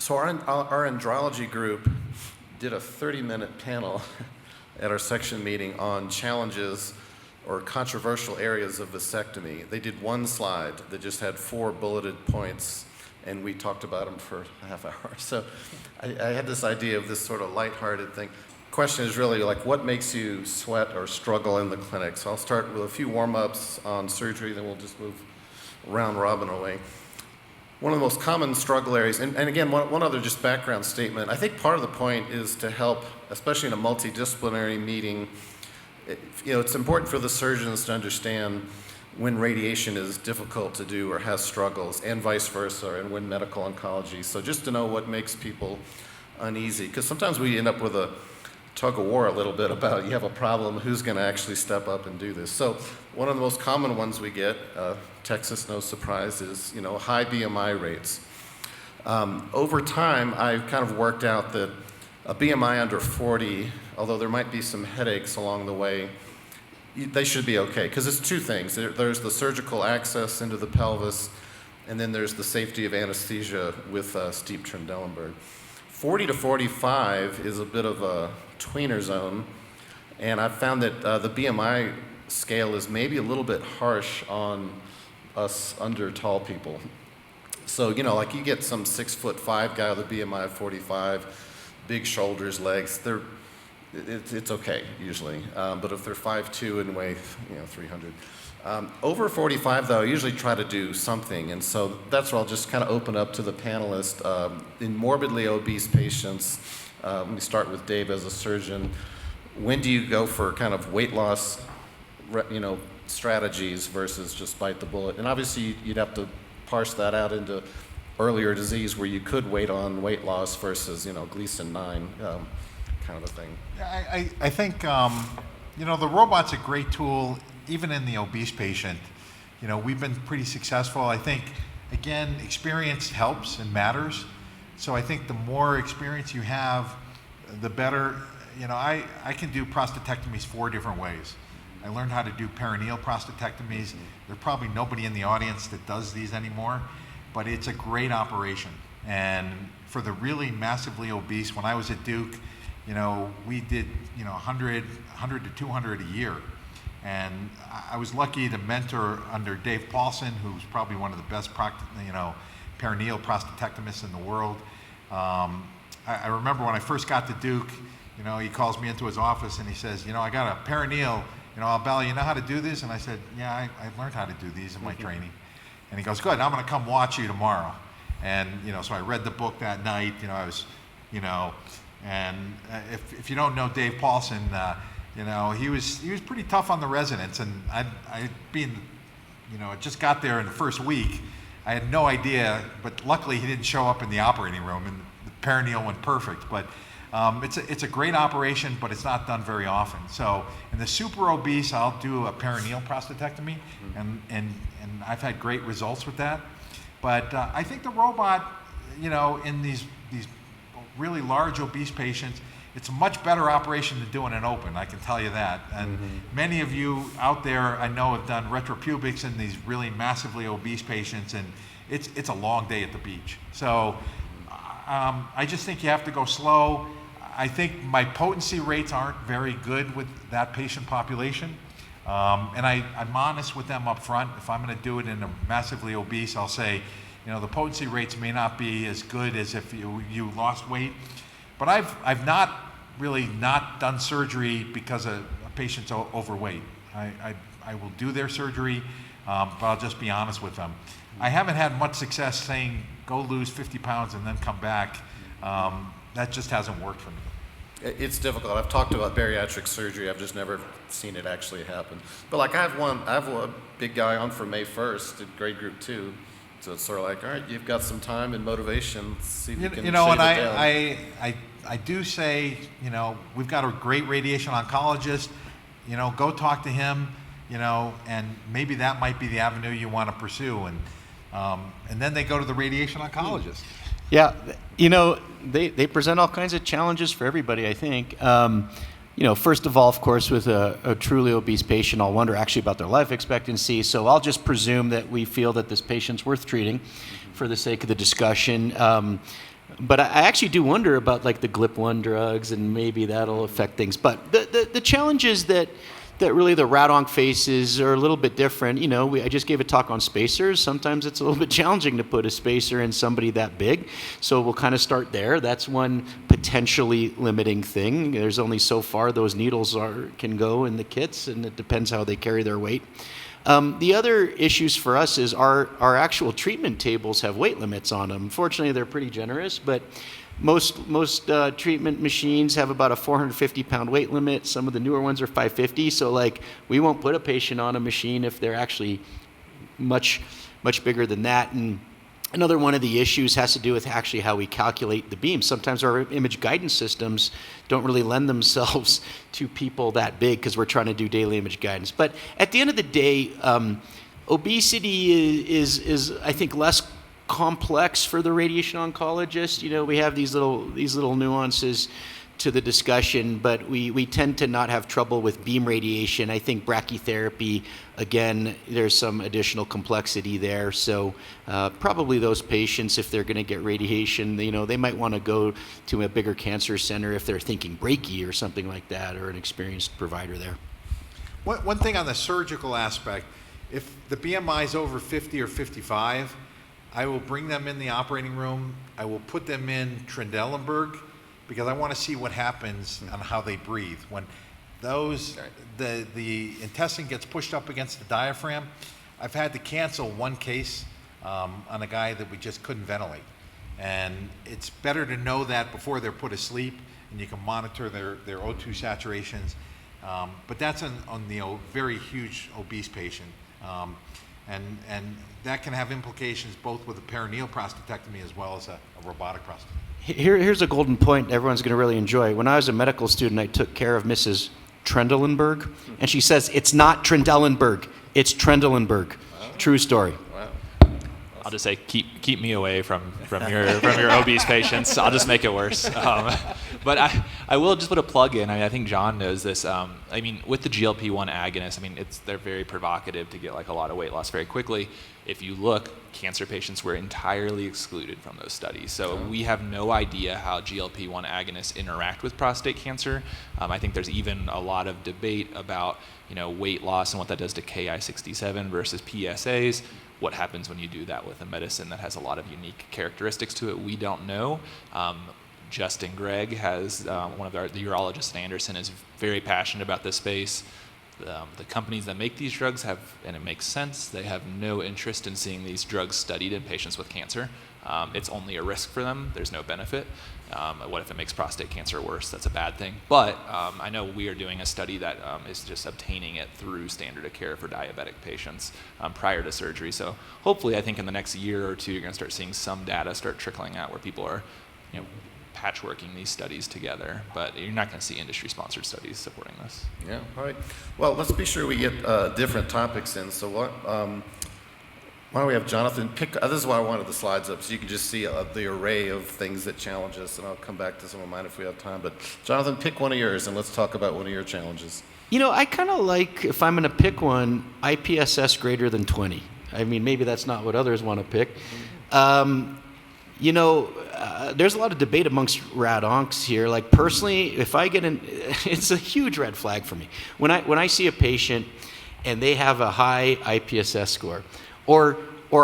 So our andrology group did a 30-minute panel at our section meeting on challenges or controversial areas of vasectomy. They did one slide that just had 4 bulleted points, and we talked about them for a half hour. So I had this idea of this sort of lighthearted thing. Question is really like, what makes you sweat or struggle in the clinic? So I'll start with a few warm-ups on surgery, then we'll just move round robin away. One of the most common struggle areas, and again, one other just background statement. I think part of the point is to help, especially in a multidisciplinary meeting, it's important for the surgeons to understand when radiation is difficult to do or has struggles, and vice versa, and when medical oncology. So just to know what makes people uneasy, because sometimes we end up with a tug of war a little bit about you have a problem, who's going to actually step up and do this. So one of the most common ones we get, Texas, no surprise, is high BMI rates. Over time, I've kind of worked out that a BMI under 40, although there might be some headaches along the way, they should be okay, because it's 2 things. There's the surgical access into the pelvis, and then there's the safety of anesthesia with steep Trendelenburg. 40 to 45 is a bit of a tweener zone, and I've found that the BMI scale is maybe a little bit harsh on us under tall people. So, like you get some 6'5" guy with a BMI of 45, big shoulders, legs, it's okay usually. But if they're 5'2" and weigh 300. Over 45 though, I usually try to do something, and so that's where I'll just kind of open up to the panelists. In morbidly obese patients, let me start with Dave as a surgeon. When do you go for kind of weight loss, strategies versus just bite the bullet? And obviously you'd have to parse that out into earlier disease where you could wait on weight loss versus, Gleason 9 kind of a thing. Yeah, I think, the robot's a great tool, even in the obese patient. We've been pretty successful. I think, again, experience helps and matters. So I think the more experience you have, the better. I can do prostatectomies 4 different ways. I learned how to do perineal prostatectomies. There's probably nobody in the audience that does these anymore, but it's a great operation. And for the really massively obese, when I was at Duke, we did 100 to 200 a year. And I was lucky to mentor under Dave Paulson, who's probably one of the best perineal prostatectomists in the world. I remember when I first got to Duke, he calls me into his office and he says, I got a perineal, Albella, you know how to do this? And I said, yeah, I learned how to do these in my training. And he goes, good, I'm going to come watch you tomorrow. And, so I read the book that night, I was, and if you don't know Dave Paulson, he was pretty tough on the residents, and I just got there in the first week. I had no idea, but luckily he didn't show up in the operating room, and the perineal went perfect. But it's a great operation, but it's not done very often. So in the super obese, I'll do a perineal prostatectomy, and I've had great results with that. But I think the robot, in these really large obese patients, it's a much better operation to do in an open, I can tell you that. And many of you out there, I know, have done retropubics in these really massively obese patients, and it's a long day at the beach. So I just think you have to go slow. I think my potency rates aren't very good with that patient population. And I'm honest with them up front. If I'm going to do it in a massively obese, I'll say, the potency rates may not be as good as if you lost weight. But I've not really not done surgery because a patient's overweight. I will do their surgery, but I'll just be honest with them. I haven't had much success saying, go lose 50 pounds and then come back. That just hasn't worked for me. It's difficult. I've talked about bariatric surgery. I've just never seen it actually happen. But like I have a big guy on for May 1st at grade group 2. So it's sort of like, all right, you've got some time and motivation. See if you can shave it down. I do say, we've got a great radiation oncologist. Go talk to him. And maybe that might be the avenue you want to pursue. And then they go to the radiation oncologist. Yeah, they present all kinds of challenges for everybody, I think. First of all, of course, with a truly obese patient, I'll wonder actually about their life expectancy. So I'll just presume that we feel that this patient's worth treating for the sake of the discussion. But I actually do wonder about like the GLP-1 drugs, and maybe that'll affect things. But the challenges that really the rat-onc faces are a little bit different. You know, I just gave a talk on spacers. Sometimes it's a little bit challenging to put a spacer in somebody that big. So we'll kind of start there. That's one potentially limiting thing. There's only so far those needles can go in the kits, and it depends how they carry their weight. The other issues for us is our actual treatment tables have weight limits on them. Fortunately, they're pretty generous, but most treatment machines have about a 450-pound weight limit. Some of the newer ones are 550. So like we won't put a patient on a machine if they're actually much bigger than that. And another one of the issues has to do with actually how we calculate the beam. Sometimes our image guidance systems don't really lend themselves to people that big because we're trying to do daily image guidance. But at the end of the day, obesity is I think less complex for the radiation oncologist. You know, we have these little nuances to the discussion, but we tend to not have trouble with beam radiation. I think brachytherapy, again, there's some additional complexity there. So probably those patients, if they're going to get radiation, you know, they might want to go to a bigger cancer center if they're thinking brachy or something like that, or an experienced provider there. One thing on the surgical aspect, if the BMI is over 50 or 55, I will bring them in the operating room. I will put them in Trendelenburg because I want to see what happens on how they breathe. When the intestine gets pushed up against the diaphragm, I've had to cancel one case on a guy that we just couldn't ventilate. And it's better to know that before they're put asleep, and you can monitor their O2 saturations. But that's on the very huge obese patient. And that can have implications both with a perineal prostatectomy as well as a robotic prostatectomy. Here's a golden point everyone's going to really enjoy. When I was a medical student, I took care of Mrs. Trendelenburg, and she says, it's not Trendelenburg, it's Trendelenburg. Wow. True story. Wow. I'll just say keep me away from your obese patients. I'll just make it worse. But I will just put a plug in. I think John knows this. I mean, with the GLP-1 agonists, I mean, they're very provocative to get like a lot of weight loss very quickly. If you look, cancer patients were entirely excluded from those studies. So we have no idea how GLP-1 agonists interact with prostate cancer. I think there's even a lot of debate about, you know, weight loss and what that does to Ki-67 versus PSAs. What happens when you do that with a medicine that has a lot of unique characteristics to it? We don't know. Justin Gregg has one of the urologists at Anderson is very passionate about this space. The companies that make these drugs have, and it makes sense, they have no interest in seeing these drugs studied in patients with cancer. It's only a risk for them. There's no benefit. What if it makes prostate cancer worse? That's a bad thing. But I know we are doing a study that is just obtaining it through standard of care for diabetic patients prior to surgery. So hopefully, I think in the next year or two, you're going to start seeing some data start trickling out where people are, you know, patchworking these studies together, but you're not going to see industry-sponsored studies supporting this. Yeah, all right. Well, let's be sure we get different topics in. So why don't we have Jonathan pick, this is why I wanted the slides up, so you can just see the array of things that challenge us, and I'll come back to some of mine if we have time. But Jonathan, pick one of yours, and let's talk about one of your challenges. You know, I kind of like, if I'm going to pick one, IPSS greater than 20. I mean, maybe that's not what others want to pick. You know, there's a lot of debate amongst rad oncs here. Like personally, if I get it's a huge red flag for me. When I see a patient and they have a high IPSS score, or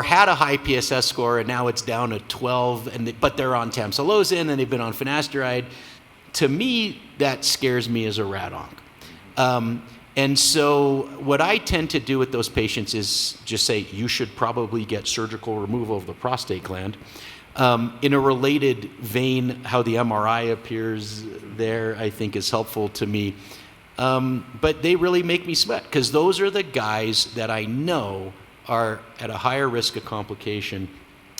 had a high PSS score and now it's down to 12, but they're on tamsulosin and they've been on finasteride, to me that scares me as a rad onc. And so what I tend to do with those patients is just say, you should probably get surgical removal of the prostate gland. In a related vein, how the MRI appears there, I think is helpful to me. But they really make me sweat because those are the guys that I know are at a higher risk of complication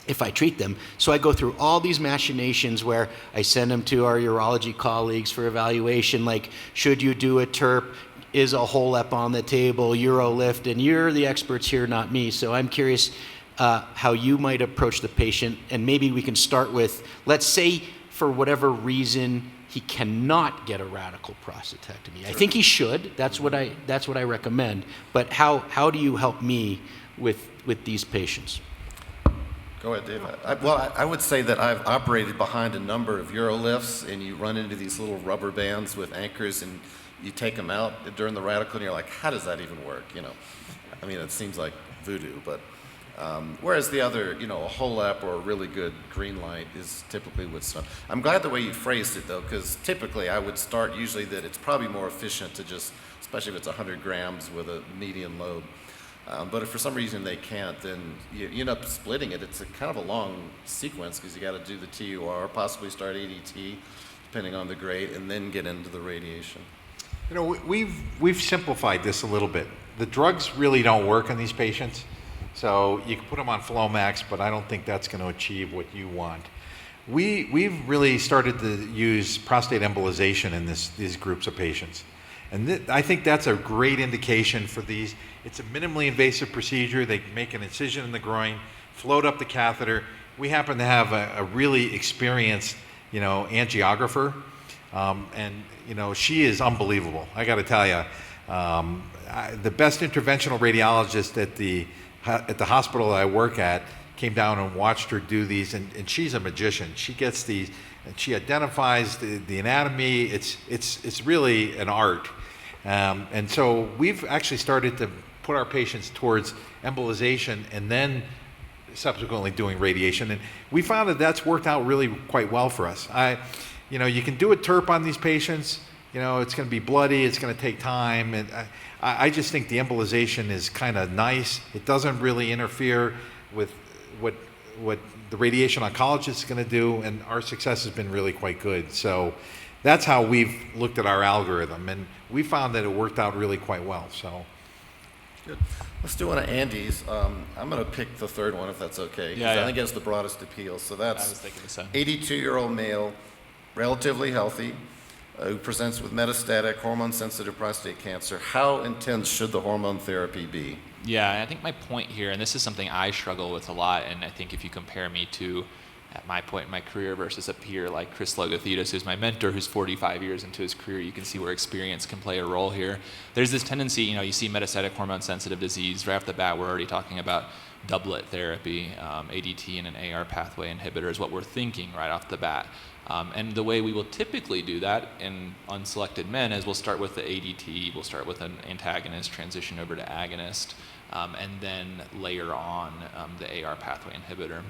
if I treat them. So I go through all these machinations where I send them to our urology colleagues for evaluation, like, should you do a TURP? Is a whole EP on the table, Urolift? And you're the experts here, not me. So I'm curious how you might approach the patient, and maybe we can start with, let's say for whatever reason he cannot get a radical prostatectomy. Sure. I think he should. That's what I recommend. But how do you help me with these patients? Go Go ahead, Dave. I would say that I've operated behind a number of Urolifts, and you run into these little rubber bands with anchors, and you take them out during the radical, and you're like, how does that even work? I mean, it seems like voodoo, but whereas the other, a HOLAP or a really good green light is typically with stuff. I'm glad the way you phrased it, though, because typically I would start usually that it's probably more efficient to just, especially if it's 100 grams with a median load. But if for some reason they can't, then you end up splitting it. It's a kind of a long sequence because you got to do the TUR, possibly start ADT, depending on the grade, and then get into the radiation. We've simplified this a little bit. The drugs really don't work on these patients, so you can put them on Flomax, but I don't think that's going to achieve what you want. We've really started to use prostate embolization in these groups of patients. And I think that's a great indication for these. It's a minimally invasive procedure. They make an incision in the groin, float up the catheter. We happen to have a really experienced, angiographer, and she is unbelievable. I got to tell you, the best interventional radiologist at the hospital that I work at came down and watched her do these, and she's a magician. She gets these, and she identifies the anatomy. It's really an art. And so we've actually started to put our patients towards embolization and then subsequently doing radiation. And we found that that's worked out really quite well for us. You can do a TURP on these patients. It's going to be bloody. It's going to take time. And I just think the embolization is kind of nice. It doesn't really interfere with what the radiation oncologist is going to do, and our success has been really quite good. So that's how we've looked at our algorithm, and we found that it worked out really quite well. So good. Let's do one of Andy's. I'm going to pick the third one if that's okay. Yeah. I think it has the broadest appeal. So I that's was thinking the same. 82-year-old male, relatively healthy, who presents with metastatic hormone-sensitive prostate cancer. How intense should the hormone therapy be? Yeah, and I think my point here, and this is something I struggle with a lot, and I think if you compare me to at my point in my career versus a peer like Chris Logothetis, who's my mentor, who's 45 years into his career, you can see where experience can play a role here. There's this tendency, you see metastatic hormone-sensitive disease, right off the bat, we're already talking about doublet therapy, ADT and an AR pathway inhibitor is what we're thinking right off the bat. And the way we will typically do that in unselected men is we'll start with the ADT, we'll start with an antagonist, transition over to agonist, and then layer on the AR pathway inhibitor.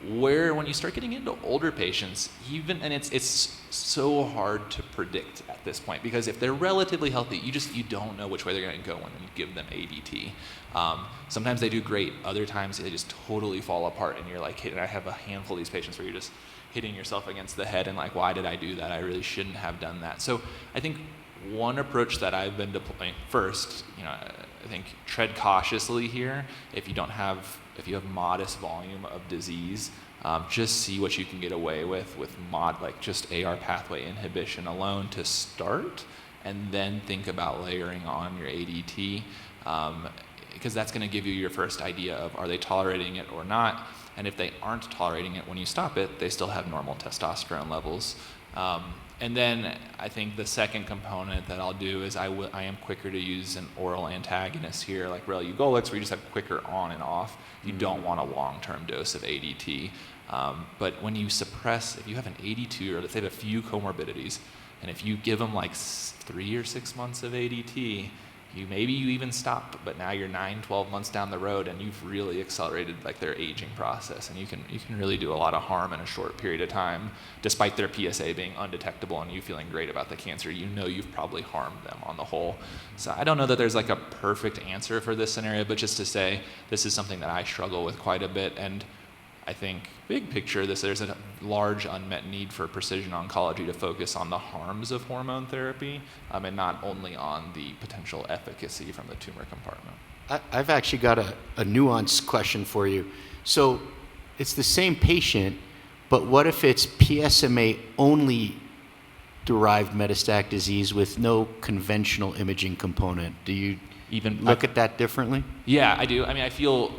Where when you start getting into older patients, and it's so hard to predict at this point, because if they're relatively healthy, you don't know which way they're going to go when you give them ADT. Sometimes they do great, other times they just totally fall apart, and you're like, and I have a handful of these patients where you're just hitting yourself against the head and like, why did I do that? I really shouldn't have done that. So I think one approach that I've been deploying first, I think tread cautiously here. If you have modest volume of disease, just see what you can get away with just AR pathway inhibition alone to start, and then think about layering on your ADT, because that's going to give you your first idea of are they tolerating it or not. And if they aren't tolerating it when you stop it, they still have normal testosterone levels. And then I think the second component that I'll do is I am quicker to use an oral antagonist here, like relugolix, where you just have quicker on and off. You don't want a long-term dose of ADT. But when you suppress, if you have an 82, or let's say they have a few comorbidities, and if you give them like 3 or 6 months of ADT, maybe you even stop, but now you're 9-12 months down the road, and you've really accelerated their aging process, and you can really do a lot of harm in a short period of time, despite their PSA being undetectable and you feeling great about the cancer. You've probably harmed them on the whole. So I don't know that there's a perfect answer for this scenario, but just to say this is something that I struggle with quite a bit, and I think big picture there's a large unmet need for precision oncology to focus on the harms of hormone therapy, and not only on the potential efficacy from the tumor compartment. I've actually got a nuanced question for you. So it's the same patient, but what if it's PSMA only derived metastatic disease with no conventional imaging component? Do you even look at that differently? Yeah, I do. I feel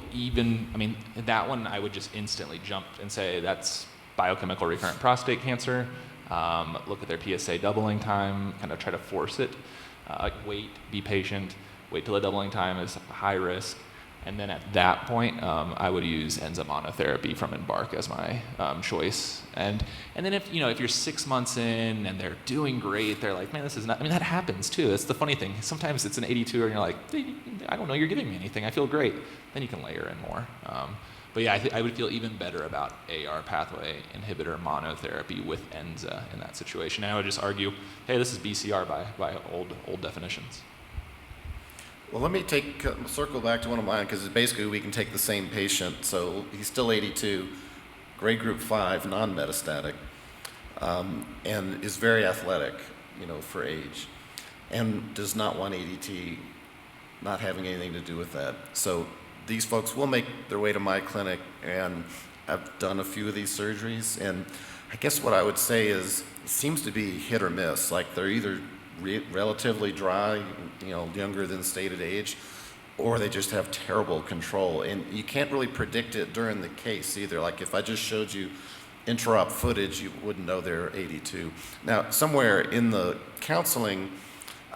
that one I would just instantly jump and say that's biochemical recurrent prostate cancer. Look at their PSA doubling time, kind of try to force it. Wait, be patient, wait till the doubling time is high risk. And then at that point, I would use enzyme monotherapy from Embark as my choice. And then if you're 6 months in and they're doing great, they're like, man, this is not. I mean, that happens too. That's the funny thing. Sometimes it's an 82, and you're like, I don't know, you're giving me anything. I feel great. Then you can layer in more. But yeah, I would feel even better about AR pathway inhibitor monotherapy with ENZA in that situation. And I would just argue, hey, this is BCR by old definitions. Well, let me circle back to one of mine, because basically we can take the same patient. So he's still 82, grade group 5, non-metastatic, and is very athletic, for age, and does not want ADT, not having anything to do with that. So these folks will make their way to my clinic, and I've done a few of these surgeries, and I guess what I would say is it seems to be hit or miss. Like they're either relatively dry, younger than stated age, or they just have terrible control. And you can't really predict it during the case either. Like if I just showed you intra-op footage, you wouldn't know they're 82. Now, somewhere in the counseling,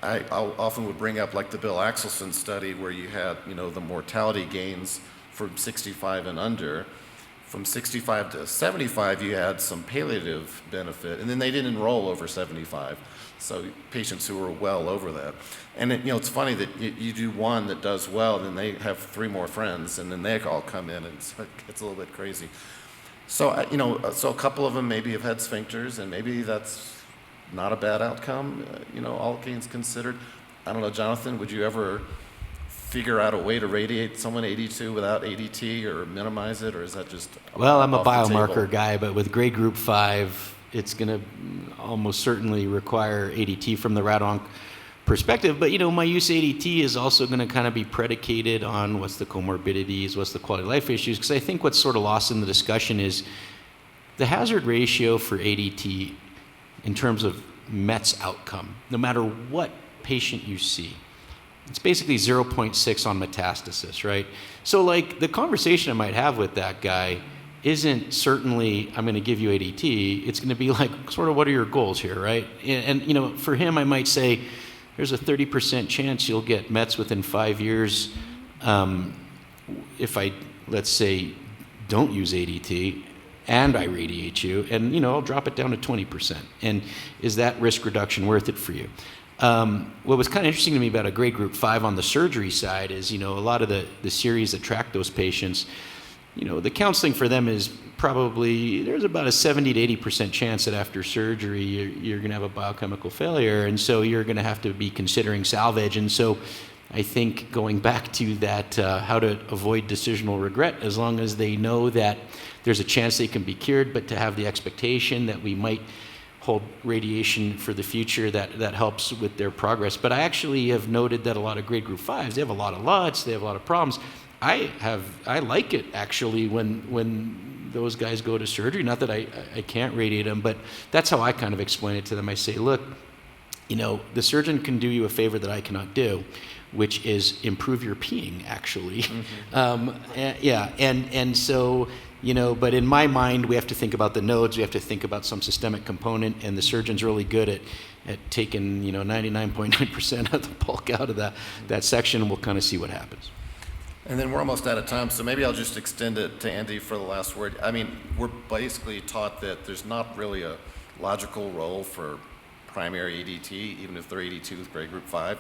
I often would bring up like the Bill Axelson study where you had, the mortality gains from 65 and under. From 65 to 75, you had some palliative benefit, and then they didn't enroll over 75. So patients who were well over that. And it's funny that you do one that does well, then they have 3 more friends, and then they all come in, and so it gets a little bit crazy. So, so a couple of them maybe have had sphincters, and maybe that's not a bad outcome, all gains considered. I don't know, Jonathan, would you ever figure out a way to radiate someone 82 without ADT or minimize it, or is that just Well, I'm a off the biomarker table? guy, but with grade group 5, it's going to almost certainly require ADT from the rad-onc perspective. But, my use of ADT is also going to kind of be predicated on what's the comorbidities, what's the quality of life issues, because I think what's sort of lost in the discussion is the hazard ratio for ADT in terms of MET's outcome, no matter what patient you see. It's basically 0.6 on metastasis, right? So like the conversation I might have with that guy isn't certainly, I'm going to give you ADT. It's going to be like, sort of, what are your goals here, right? And for him, I might say, there's a 30% chance you'll get METs within 5 years if I, let's say, don't use ADT and I radiate you, and I'll drop it down to 20%. And is that risk reduction worth it for you? What was kind of interesting to me about a grade group 5 on the surgery side is, a lot of the series that track those patients, the counseling for them is probably, there's about a 70 to 80% chance that after surgery you're going to have a biochemical failure, and so you're going to have to be considering salvage. And so I think going back to that, how to avoid decisional regret, as long as they know that there's a chance they can be cured, but to have the expectation that we might hold radiation for the future, that helps with their progress. But I actually have noted that a lot of grade group 5s, they have a lot of LUTs, they have a lot of problems. I like it actually when those guys go to surgery. Not that I can't radiate them, but that's how I kind of explain it to them. I say, look, the surgeon can do you a favor that I cannot do, which is improve your peeing, actually. Mm-hmm. And so, but in my mind, we have to think about the nodes, we have to think about some systemic component, and the surgeon's really good at taking, 99.9% of the bulk out of that section, and we'll kind of see what happens. And then we're almost out of time, so maybe I'll just extend it to Andy for the last word. I mean, we're basically taught that there's not really a logical role for primary ADT, even if they're 82 with grade group 5.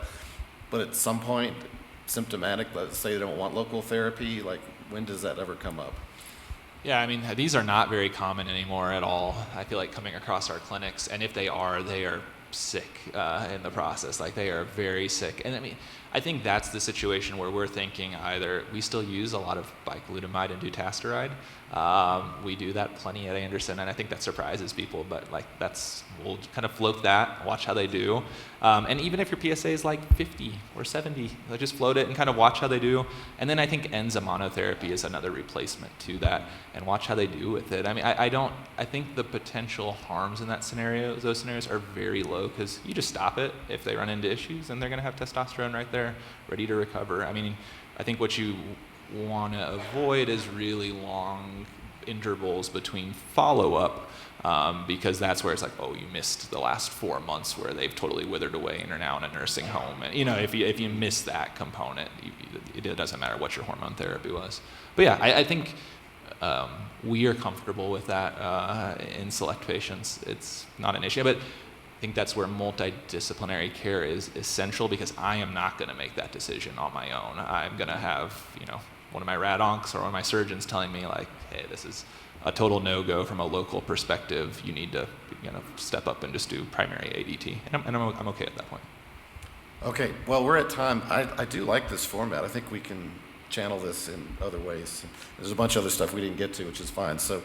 But at some point, symptomatic, let's say they don't want local therapy, like when does that ever come up? Yeah, I mean, these are not very common anymore at all. I feel like coming across our clinics, and if they are sick in the process. Like they are very sick. And I mean, I think that's the situation where we're thinking either we still use a lot of bicalutamide and dutasteride. We do that plenty at Anderson, and I think that surprises people, but like we'll kind of float that, watch how they do. And even if your PSA is like 50 or 70, like just float it and kind of watch how they do. And then I think enzyme monotherapy is another replacement to that, and watch how they do with it. I mean, I think the potential harms in those scenarios are very low, because you just stop it if they run into issues, and they're going to have testosterone right there, ready to recover. I mean, I think what you want to avoid is really long intervals between follow-up, because that's where it's like, oh, you missed the last 4 months where they've totally withered away and are now in a nursing home. And if you miss that component, it doesn't matter what your hormone therapy was. But yeah, I think we are comfortable with that in select patients. It's not an issue, but I think that's where multidisciplinary care is essential, because I am not going to make that decision on my own. I'm going to have, one of my rad oncs or one of my surgeons telling me like, hey, this is a total no-go from a local perspective. You need to, step up and just do primary ADT. And I'm okay at that point. Okay, well, we're at time. I do like this format. I think we can channel this in other ways. There's a bunch of other stuff we didn't get to, which is fine. So